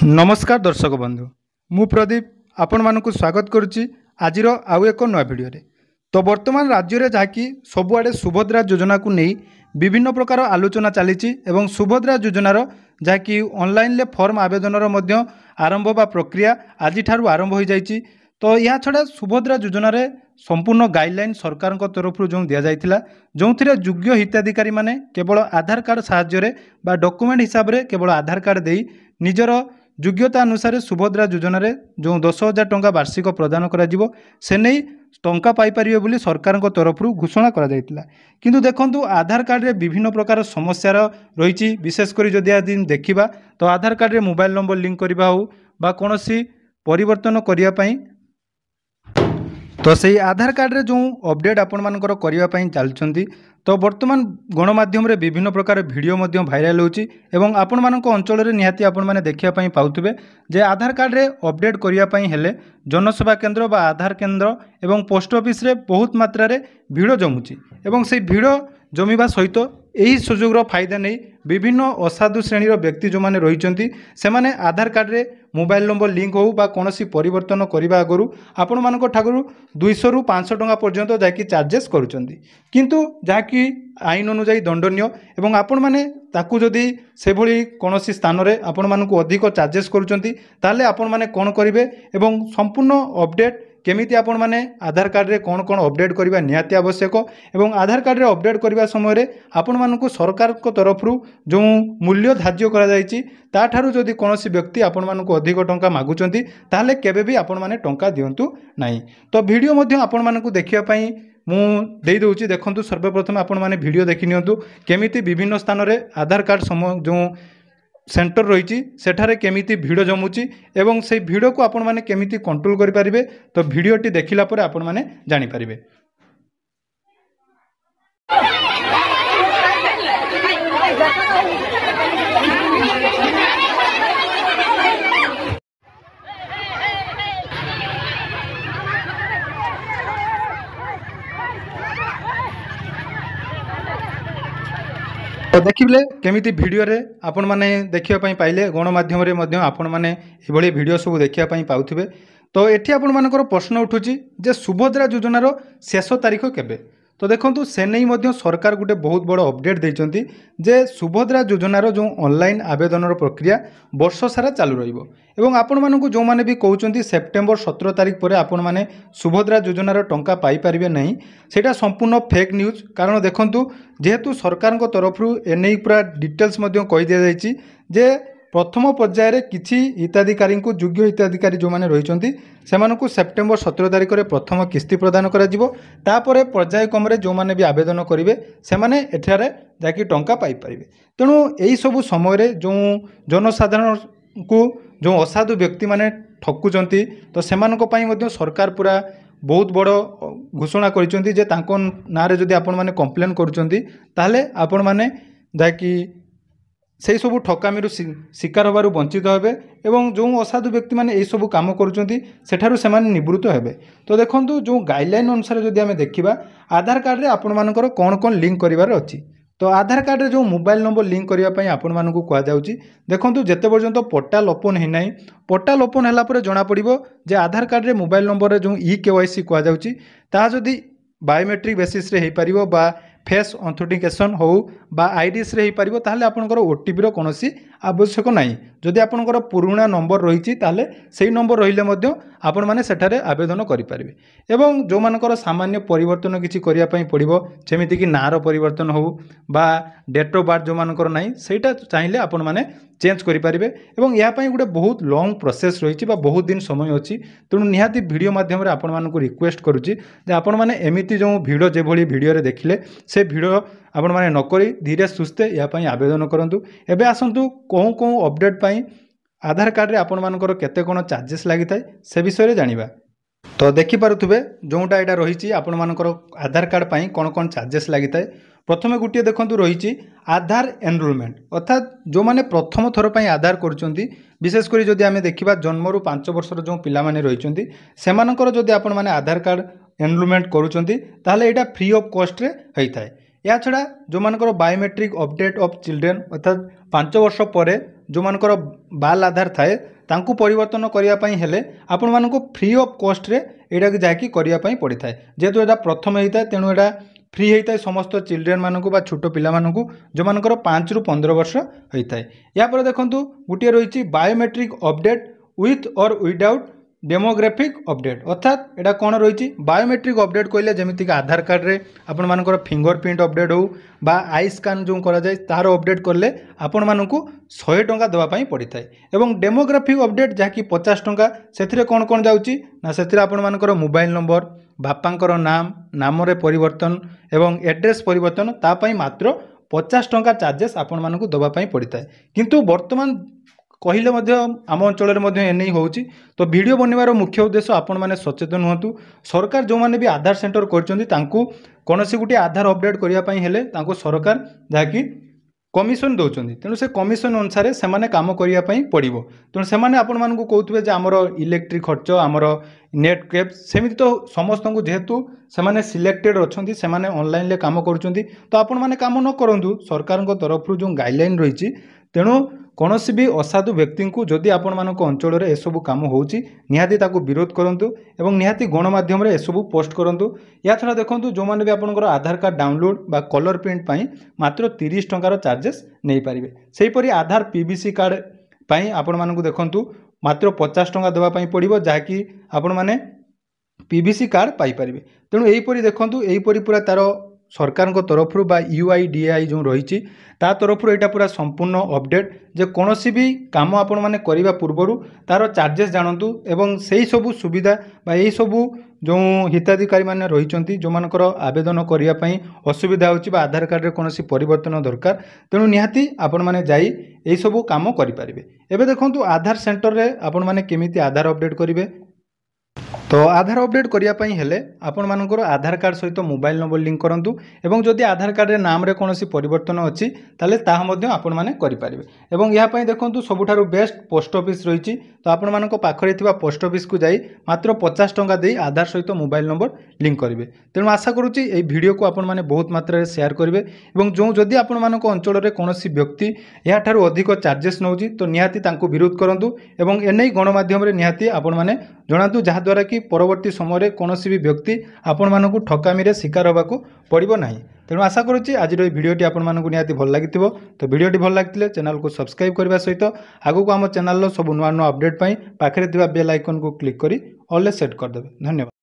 नमस्कार दर्शक बंधु मु प्रदीप आपण मानक स्वागत करुच्ची आज आउ एक नया भिडियो तो वर्तमान राज्य में जहाँकि सबुआड़े सुभद्रा योजना को नहीं विभिन्न प्रकार आलोचना चली सुभद्रा योजनार जहाँकि ऑनलाइन फॉर्म आवेदन आरंभ बा प्रक्रिया आज आरंभ हो जाइए। तो यह छड़ा सुभद्रा योजना रे संपूर्ण गाइडलाइन सरकार तरफ जो दि जाइथिला जो योग्य हिताधिकारी माने केवल आधार कार्ड साहाय्य बा डॉक्यूमेंट हिसाब से केवल आधार कार्ड दे निजर योग्यता अनुसार सुभद्रा योजना रे जो 10,000 टंका वार्षिक प्रदान करा जिवो से नहीं टंका पाई परिबे बोली सरकार तरफ घोषणा करा जाइतिला। किंतु देखंतु आधार कार्ड रे विभिन्न प्रकार समस्या रही विशेषकर जदि आज देखिबा तो आधार कार्ड रे मोबाइल नंबर लिंक करबा हो बा कोनोसी परिवर्तन करिया पई तो सही आधार कार्ड रे जो अपडेट आपण मानकर करिया पई चलचंती तो वर्तमान गणमाध्यम रे विभिन्न प्रकार वीडियो मध्य भाइराल होची एवं आपण मानक अंचल रे निहाती आपण माने देखिया पई पाउतबे जे आधार कार्ड रे अपडेट करिया पई हेले जनसेवा केंद्र बा आधार केंद्र एवं पोस्ट ऑफिस रे बहुत मात्रा रे भीड़ जमुची एवं से भीड़ जमीबा सहित यही सुजोगर फायदा नहीं विभिन्न असाधु श्रेणी व्यक्ति जो मैंने रही से माने आधार कार्ड रे मोबाइल नंबर लिंक हो बा कोनोसी परिवर्तन करने आगु आपण मान ठाकुर 200 रु 500 टंका पर्यंत जाकि चार्जेस करुचंती किंतु जाकि आईन अनुजाई दंडनीय एवं आपण माने ताकू जदि से भली कोनोसी स्थान रे आपण मानकु अधिक चार्जेस करुचंती ताले आपण माने कोन करिवे एवं संपूर्ण अपडेट केमिति आपण माने आधार कार्ड रे कौन कौन अपडेट करबा निहाती आवश्यक एवं आधार कार्ड रे अपडेट करबा समय रे आपण मानकु सरकार को तरफ जो मूल्य धार्य करा जायछि ता ठारू जदि कोनोसी व्यक्ति आपण मानकु अधिक टंका मागुचंती ताले केबे भी आपण माने टंका दियंतु नाही। तो वीडियो मध्ये आपण मानकु देखिया पई मु देई दउछि देखंतु सर्वप्रथम आपण माने वीडियो देखि नियंतु केमिति विभिन्न स्थान रे आधार कार्ड जो सेंटर रही सेठारे केमिति भिड़ जमुची एवं से भिड़ को आपण माने केमिति कंट्रोल करि परिबे तो वीडियोटी देखिला परे आपण माने जानि परिबे। तो देखिले केमिति वीडियो रे आपण माने देखिया पई पाइले गणमाध्यम रे मध्य आपण माने एभली वीडियो सब देखिया पई पाउथिबे। तो एठी आपण मानकर प्रश्न उठुची जे सुभद्रा योजनार शेष तारीख केबे। तो देखंतु से नहीं मध्य सरकार गोटे बहुत बड़ अपडेट देइचंती जे सुभद्रा योजनार जो ऑनलाइन आवेदन प्रक्रिया वर्ष सारा चालू रहिबो एवं आपण मानकु जो माने भी कहउचंती सेप्टेम्बर 17 तारीख परे आपण माने सुभद्रा योजनार टंका पाई परिबे नहीं सेटा संपूर्ण फेक न्यूज। कारण देखंतु जेहेतु सरकार को तरफ एने पूरा डिटेल्स मध्य कहि दिया जायछि जे प्रथम पर्याय रे किछि हिताधिकारी को योग्य हिताधिकारी जो माने रहिचंती सेमानकु सेप्टेम्बर 17 तारीख रे प्रथम किस्ती प्रदान करा जिवो तापरे पर्याय क्रम रे जो माने भी आवेदन करिवे से माने एठारे जाकि टंका पाई परिबे। तेणु एही सब समय रे जो जनसाधारण को जो असाधु व्यक्ति माने ठकुचंती तो सेमानको पई मध्य सरकार पूरा बहुत बड़ घोषणा करिसंती जे तांको नारे जदि आपण माने कंप्लेन करूचंती ताले आपण माने जाकि से सब ठकामी शिकार होबारु वंचित हेबे एवं जो असाधु व्यक्ति माने एई सब काम करूचंती सेठारु सेमाने निवृत्त हेबे। तो देखंतु जो गाइडलाइन अनुसार जदि आमे देखिबा आधार कार्ड रे आपण मानकर कोन कोन लिंक करिवार अछि। तो आधार कार्ड रे जो मोबाइल नंबर लिंक करिया पई आपण मानकु कहा जाउची देखंतु जेते पर्यंत पोर्टल ओपन हे नाही पोर्टल ओपन हला परे जणा पड़िबो जे आधार कार्ड रे मोबाइल नंबर रे जो ई-केवाईसी कहा जाउची ता जदि बायोमेट्रिक बेसिस रे हे परिबो बा फेस ऑथेंटिकेशन हो बा आईडीएस रे ही परिबो ताहले आपनकर ओटीपी रो कोनोसी आवश्यक नाही। जदि आपनकर पुराना नंबर रहिछि ताहले सेही नंबर रहिले मध्य आपण माने सेठारे आवेदन करि परिबे एवं जो मानकर सामान्य परिवर्तन किछि करिया पई पड़िबो जेमिति कि नार परिवर्तन हो बा डेट ऑफ बर्थ जो मानकर नाही सेटा चाहिले आपण माने चेंज करि परिबे एवं या पई गुटे बहुत लॉन्ग प्रोसेस रहिछि बा बहुत दिन समय अछि। तेणु निहाती वीडियो माध्यम रे आपण मानकु रिक्वेस्ट करूछि जे आपण माने एमिति जो वीडियो जे भली वीडियो रे देखिले से वीडियो आपण माने नकरी धीरे सुस्ते या पई आवेदन करंतु। एबे आसंतु कोन कोन अपडेट पई आधार कार्ड रे आपण मानकर केते कोन चार्जेस लागि थाए से विषय रे जानिबा। तो देखि पारुथबे जोटा एटा रहिछि आपण मानकर आधार कार्ड पई कोन कोन चार्जेस लागि थाए। प्रथमे गुटिए देखंतु रहिछि आधार एनरोलमेंट अर्थात जो माने प्रथम थर पई आधार करचंती विशेष करी जदि आमे देखिबा जन्म रु 5 वर्षर जो पिला माने रहिचंती सेमानकर जदि आपण माने आधार कार्ड एनरोलमेंट करूचंती ताहले एटा फ्री ऑफ कॉस्ट रे होई थाए। या छड़ा जो मानकर बायोमेट्रिक अपडेट ऑफ चिल्ड्रेन अर्थात 5 वर्ष पर जो मानकर बाल आधार थाए तांकू परिवर्तन करने पाई हेले आपण मानकू फ्री ऑफ कॉस्ट रे एटा कि जाकी करिया पाई पड़ी थाए जेहेतु एटा प्रथम होता है तेणु एटा फ्री होता है समस्त चिल्ड्रेन मानकू बा छोट पिला मानकू जो मानकर 5 ରୁ 15 वर्ष होता है। या पर देखंतु गुटिया रही बायोमेट्रिक अपडेट विथ और विदाउट डेमोग्राफिक अपडेट अर्थात एटा कौन रही बायोमेट्रिक अपडेट कहले जमीक आधार कार्ड रे आपण मानकर फिंगरप्रिंट अपडेट हो बा आई स्कान जो करा जाए तार अपडेट करले आपण मानकू 100 टंका देवा पाई पड़ी थाए एवं डेमोग्राफिक अपडेट जहाँकि 50 टंका से कौन कौन जाउची ना से आपण मानकर मोबाइल नंबर बापांकर नाम नाम रे परिवर्तन एवं एड्रेस परिवर्तन तापाई मात्र 50 टंका चार्जेस आपण मानकू दबा पाई पड़ी थाए किंतु वर्तमान कहले आम अंचल में एने होची तो वीडियो बनवार मुख्य उद्देश्य आपण मैंने सचेतन हुंतु सरकार जो मैंने भी आधार सेंटर कौन सी गोटे आधार अपडेट करने हेले सरकार जहाँकि कमिशन दौरान तेणु से कमिशन अनुसार से माने काम करने पड़ो तेणु से आपण मानक कहते आमर इलेक्ट्रिक खर्च आमर नेट कैप सेमती तो समस्त को जेहेतु से सिलेक्टेड अच्छा से ऑनलाइन काम करुँच तो आपण मैंने काम न करूँ सरकार तरफ जो गाइडलाइन रही तेणु कौन भी असाधु व्यक्ति को जदि आपण मानक अंचल में एसबू कम होची निहाती ताकू विरोध करूँ और निहाती गणमाध्यम रे एसबू पोस्ट करूँ। या छड़ा देखूँ जो मैंने भी आपंकर आधार कार्ड डाउनलोड बा कलर प्रिंट पाई मात्र 30 टंकार चार्जेस नहीं पारे सेहीपरि आधार पीवीसी कार्ड पाई आपण मानक देखूँ मात्र 50 टंका देवाई पड़ो जहाँकि आपण मैंने पीवीसी कार्ड पाइपर तेणु यहीपरि देखूँ यहीपरि पूरा तार सरकार तरफ बा UIDAI जो रही ता तरफ यहाँ पूरा संपूर्ण अपडेट जे कौन भी काम आपण मैंने करने पूर्वर तार चार्जेस जानतु एवं से ही सबू सुविधा बा यही सबू जो हिताधिकारी मैंने रही जो मानकर आवेदन करने असुविधा हो आधार कार्ड रे कौन परिवर्तन दरकार तेणु निहाती आपण मैंने जाई यही सबू काम करेंगे। एवं देखो आधार सेंटर रे आपण मैंने केमिति आधार अपडेट करेंगे तो आधार अपडेट करने हेले आपण मानकर आधार कार्ड सहित मोबाइल नंबर लिंक करूँ एवं जदि आधार कार्ड रे नाम रे कौन परिवर्तन अच्छी ताले ताहा मध्य आपण माने करें एवं यहाँ देखूँ सबुठारु बेस्ट पोस्ट ऑफिस रही तो आपण मानक पाखरे थिबा पोस्ट ऑफिस को जाई मात्र 50 टंका दे आधार सहित मोबाइल नंबर लिंक करेंगे। तेणु आशा करुच्ची ये वीडियो को आपण माने बहुत मात्रा रे शेयर करेंगे एवं जो जदि आपण मानक अंचल में कौन व्यक्ति या ठारू अधिक चार्जेस नौची तो निहाती तांको विरोध करूँ एवं एने गणमाध्यम रे निहाती आपण माने जणातु जहाँद्वारा कि परवर्ती समय कौन भी व्यक्ति आपण मानक ठकामी शिकार होगा पड़ो ना। तेणु आशा करुच्ची आज भिडियोटी आपण मानक निहाती भल लगी तो भिडियोटी भल लगी चैनल को सब्सक्राइब करने सहित आगक आम चैनल सब नुआ नुआ अपडेट पाई पाखरे थिबा बेल आइकन को क्लिक करी ऑल सेट करदे। धन्यवाद।